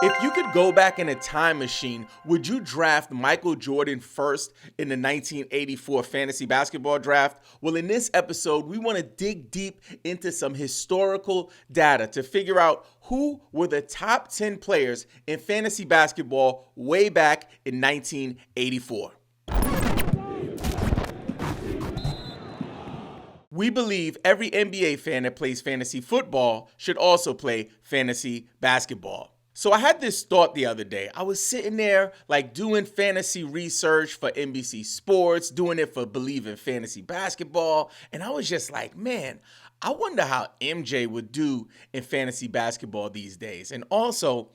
If you could go back in a time machine, would you draft Michael Jordan first in the 1984 fantasy basketball draft? Well, in this episode, we want to dig deep into some historical data to figure out who were the top 10 players in fantasy basketball way back in 1984. We believe every NBA fan that plays fantasy football should also play fantasy basketball. So I had this thought the other day. I was sitting there doing fantasy research for NBC Sports, doing it for Believe in Fantasy Basketball, and I was just like, man, I wonder how MJ would do in fantasy basketball these days. And also,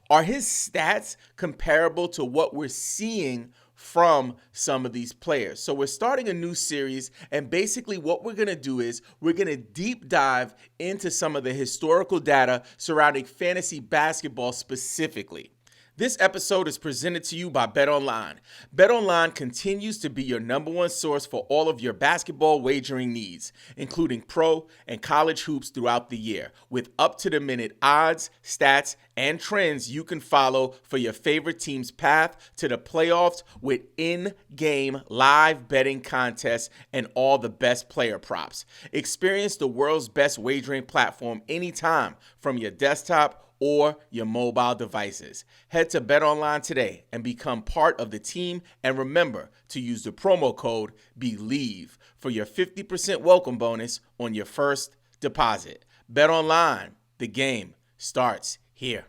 are his stats comparable to what we're seeing from some of these players? So we're starting a new series, and basically what we're going to do is we're going to deep dive into some of the historical data surrounding fantasy basketball specifically. This episode is presented to you by BetOnline. BetOnline continues to be your number one source for all of your basketball wagering needs, including pro and college hoops throughout the year, with up-to-the-minute odds, stats, and trends you can follow for your favorite team's path to the playoffs with in-game live betting contests and all the best player props. Experience the world's best wagering platform anytime from your desktop or your mobile devices. Head to BetOnline today and become part of the team, and remember to use the promo code BELIEVE for your 50% welcome bonus on your first deposit. BetOnline, the game starts here.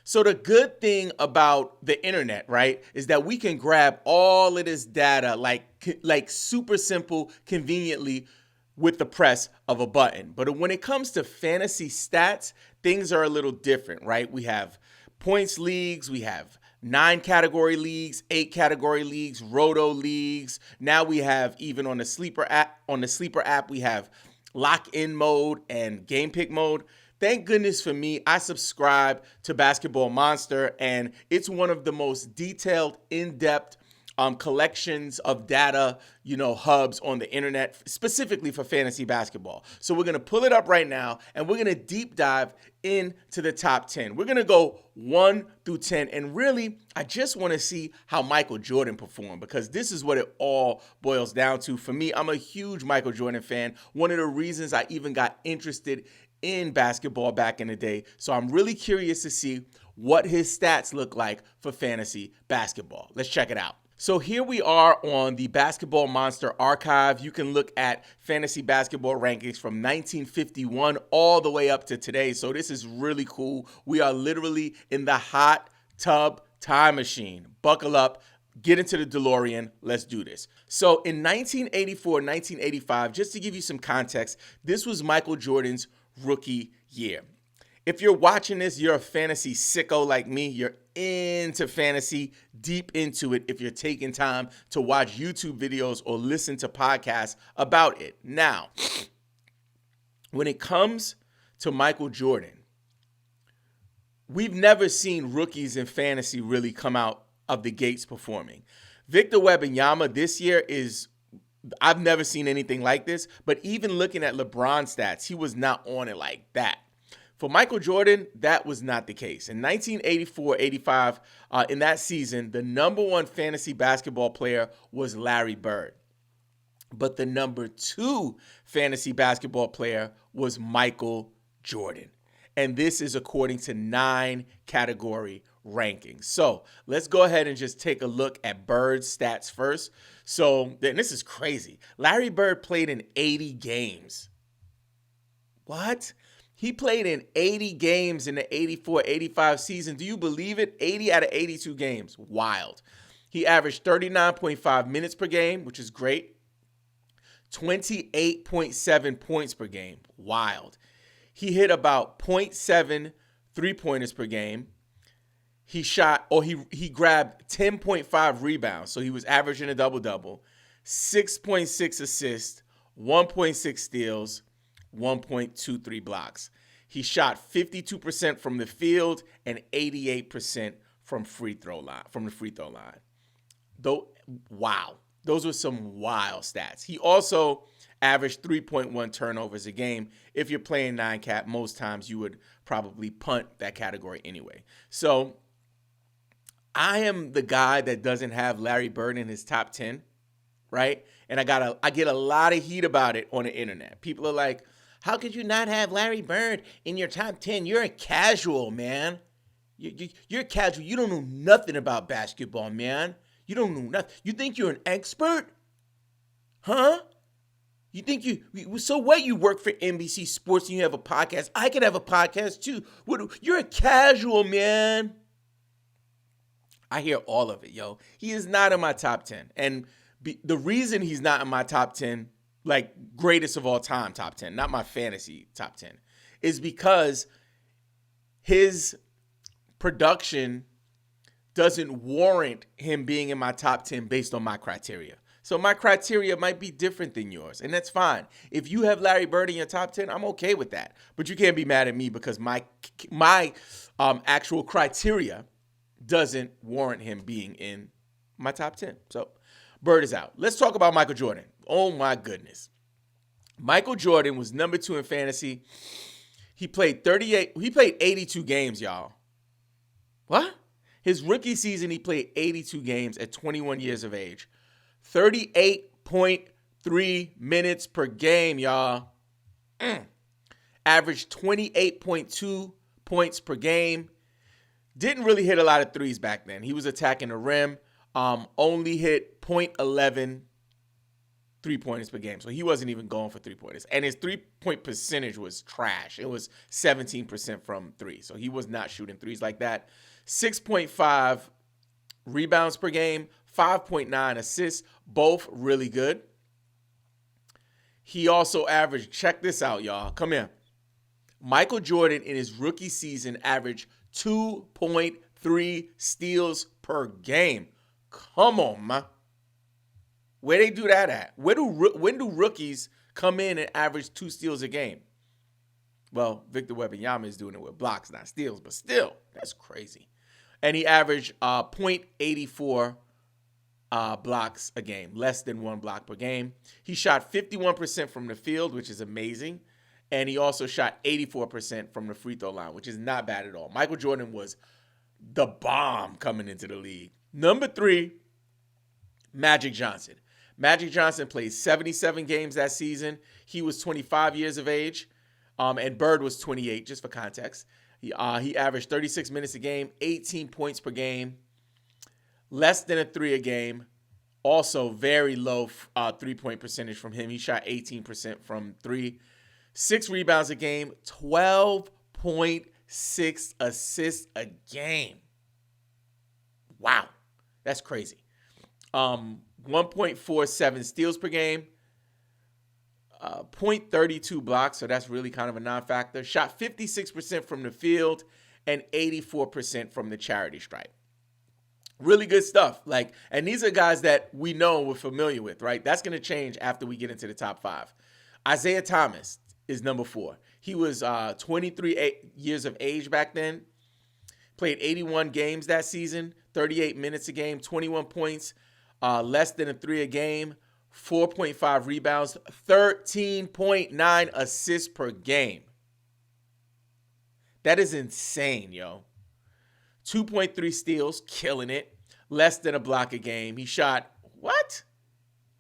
So the good thing about the internet, right, is that we can grab all of this data like super simple, conveniently with the press of a button. But when it comes to fantasy stats, things are a little different, right? We have points leagues, we have 9 category leagues, 8 category leagues, roto leagues. Now we have even on the sleeper app, we have lock-in mode and game pick mode. Thank goodness for me, I subscribe to Basketball Monster, and it's one of the most detailed, in-depth collections of data, hubs on the internet, specifically for fantasy basketball. So we're going to pull it up right now, and we're going to deep dive into the top 10. We're going to go 1 through 10, and really, I just want to see how Michael Jordan performed, because this is what it all boils down to. For me, I'm a huge Michael Jordan fan. One of the reasons I even got interested in basketball back in the day. So I'm really curious to see what his stats look like for fantasy basketball. Let's check it out. So here we are on the Basketball Monster archive. You can look at fantasy basketball rankings from 1951 all the way up to today. So this is really cool. We are literally in the hot tub time machine. Buckle up, get into the DeLorean. Let's do this. So in 1984, 1985, just to give you some context, this was Michael Jordan's rookie year. If you're watching this, you're a fantasy sicko like me. You're into fantasy, deep into it if you're taking time to watch YouTube videos or listen to podcasts about it. Now, when it comes to Michael Jordan, we've never seen rookies in fantasy really come out of the gates performing. Victor Wembanyama this year I've never seen anything like this, but even looking at LeBron's stats, he was not on it like that. For Michael Jordan, that was not the case. In 1984-85, in that season, the number one fantasy basketball player was Larry Bird. But the number 2 fantasy basketball player was Michael Jordan. And this is according to 9 category rankings. So let's go ahead and just take a look at Bird's stats first. So then this is crazy. Larry Bird played in 80 games. What? He played in 80 games in the 84-85 season. Do you believe it? 80 out of 82 games. Wild. He averaged 39.5 minutes per game, which is great. 28.7 points per game. Wild. He hit about 0.7 three-pointers per game. He grabbed 10.5 rebounds, so he was averaging a double-double, 6.6 assists, 1.6 steals, 1.23 blocks. He shot 52% from the field and 88% from the free throw line. Wow. Those were some wild stats. He also averaged 3.1 turnovers a game. If you're playing 9-cap, most times you would probably punt that category anyway. So I am the guy that doesn't have Larry Bird in his top 10, right? And I get a lot of heat about it on the internet. People are like, how could you not have Larry Bird in your top 10? You're a casual, man. You're casual. You don't know nothing about basketball, man. You don't know nothing. You think you're an expert? Huh? You think so what? You work for NBC Sports and you have a podcast. I could have a podcast too. You're a casual, man. I hear all of it, yo. He is not in my top 10. And the reason he's not in my top 10, like greatest of all time top 10, not my fantasy top 10, is because his production doesn't warrant him being in my top 10 based on my criteria. So my criteria might be different than yours, and that's fine. If you have Larry Bird in your top 10, I'm okay with that. But you can't be mad at me because my actual criteria doesn't warrant him being in my top 10. So Bird is out. Let's talk about Michael Jordan. Oh my goodness. Michael Jordan was number 2 in fantasy. He played 82 games, y'all. What? His rookie season, he played 82 games at 21 years of age. 38.3 minutes per game, y'all. Averaged 28.2 points per game. Didn't really hit a lot of threes back then. He was attacking the rim. Only hit .11 3-pointers per game. So he wasn't even going for 3-pointers. And his 3-point percentage was trash. It was 17% from 3. So he was not shooting threes like that. 6.5 rebounds per game. 5.9 assists. Both really good. He also averaged, check this out, y'all. Come here. Michael Jordan in his rookie season averaged 2.3 steals per game. Come on, man. Where they do that at? When do rookies come in and average 2 steals a game? Well, Victor Wembanyama is doing it with blocks, not steals, but still, that's crazy. And he averaged .84 blocks a game, less than 1 block per game. He shot 51% from the field, which is amazing. And he also shot 84% from the free throw line, which is not bad at all. Michael Jordan was the bomb coming into the league. Number 3, Magic Johnson. Magic Johnson played 77 games that season. He was 25 years of age, and Bird was 28, just for context. He averaged 36 minutes a game, 18 points per game, less than a 3 a game. Also, very low 3-point percentage from him. He shot 18% from 3. 6 rebounds a game, 12.6 assists a game. Wow, that's crazy. 1.47 steals per game, 0.32 blocks, so that's really kind of a non-factor. Shot 56% from the field and 84% from the charity stripe. Really good stuff. And these are guys that we know we're familiar with, right? That's going to change after we get into the top 5. Isaiah Thomas is number 4. He was 23 years of age back then. Played 81 games that season, 38 minutes a game, 21 points, less than a 3 a game, 4.5 rebounds, 13.9 assists per game. That is insane, yo. 2.3 steals, killing it. Less than a block a game. He shot, what?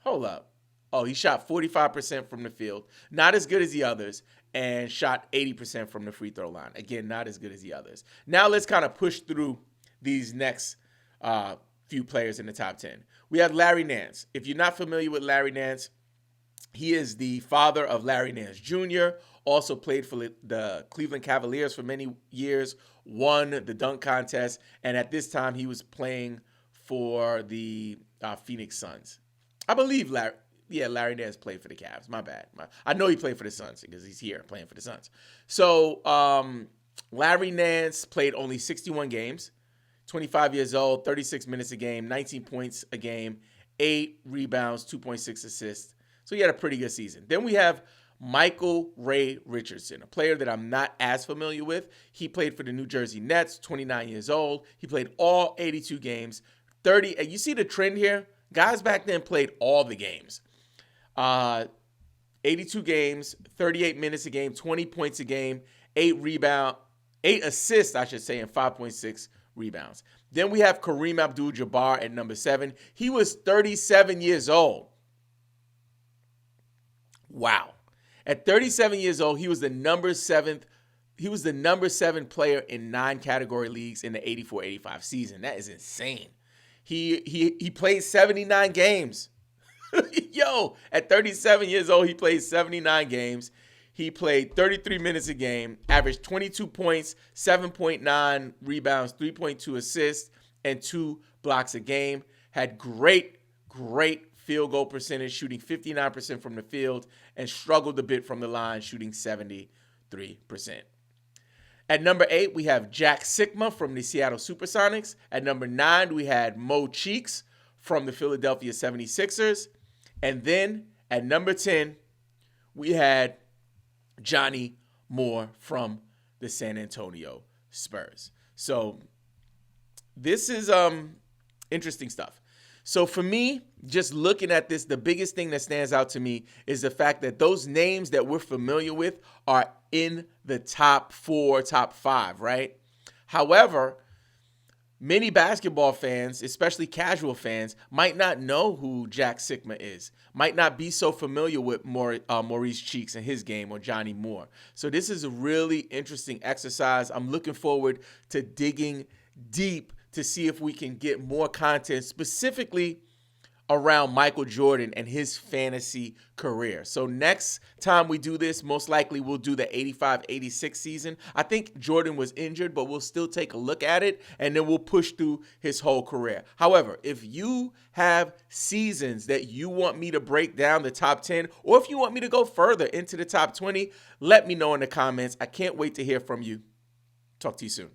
Hold up. Oh, he shot 45% from the field. Not as good as the others. And shot 80% from the free throw line. Again, not as good as the others. Now let's kind of push through these next few players in the top 10. We have Larry Nance. If you're not familiar with Larry Nance, he is the father of Larry Nance Jr., also played for the Cleveland Cavaliers for many years, won the dunk contest, and at this time he was playing for the Phoenix Suns. I believe Larry Nance played for the Cavs. My bad. I know he played for the Suns because he's here playing for the Suns. So Larry Nance played only 61 games, 25 years old, 36 minutes a game, 19 points a game, 8 rebounds, 2.6 assists. So he had a pretty good season. Then we have Michael Ray Richardson, a player that I'm not as familiar with. He played for the New Jersey Nets, 29 years old. He played all 82 games, 30. And you see the trend here? Guys back then played all the games. 82 games, 38 minutes a game, 20 points a game, 8 assists, I should say, and 5.6 rebounds. Then we have Kareem Abdul-Jabbar at number 7. He was 37 years old. Wow. At 37 years old, he was the number 7 player in 9 category leagues in the 84-85 season. That is insane. He played 79 games. Yo, at 37 years old, he played 79 games. He played 33 minutes a game, averaged 22 points, 7.9 rebounds, 3.2 assists, and 2 blocks a game. Had great field goal percentage, shooting 59% from the field, and struggled a bit from the line, shooting 73%. At number 8, we have Jack Sikma from the Seattle Supersonics. At number 9, we had Mo Cheeks from the Philadelphia 76ers. And then at number 10, we had Johnny Moore from the San Antonio Spurs. So this is interesting stuff. So for me, just looking at this, the biggest thing that stands out to me is the fact that those names that we're familiar with are in the top 4, top 5, right? However, many basketball fans, especially casual fans, might not know who Jack Sikma is, might not be so familiar with Maurice Cheeks and his game, or Johnny Moore. So this is a really interesting exercise. I'm looking forward to digging deep to see if we can get more content specifically around Michael Jordan and his fantasy career. So next time we do this, most likely we'll do the 85-86 season. I think Jordan was injured, but we'll still take a look at it, and then we'll push through his whole career. However, if you have seasons that you want me to break down the top 10, or if you want me to go further into the top 20, let me know in the comments. I can't wait to hear from you. Talk to you soon.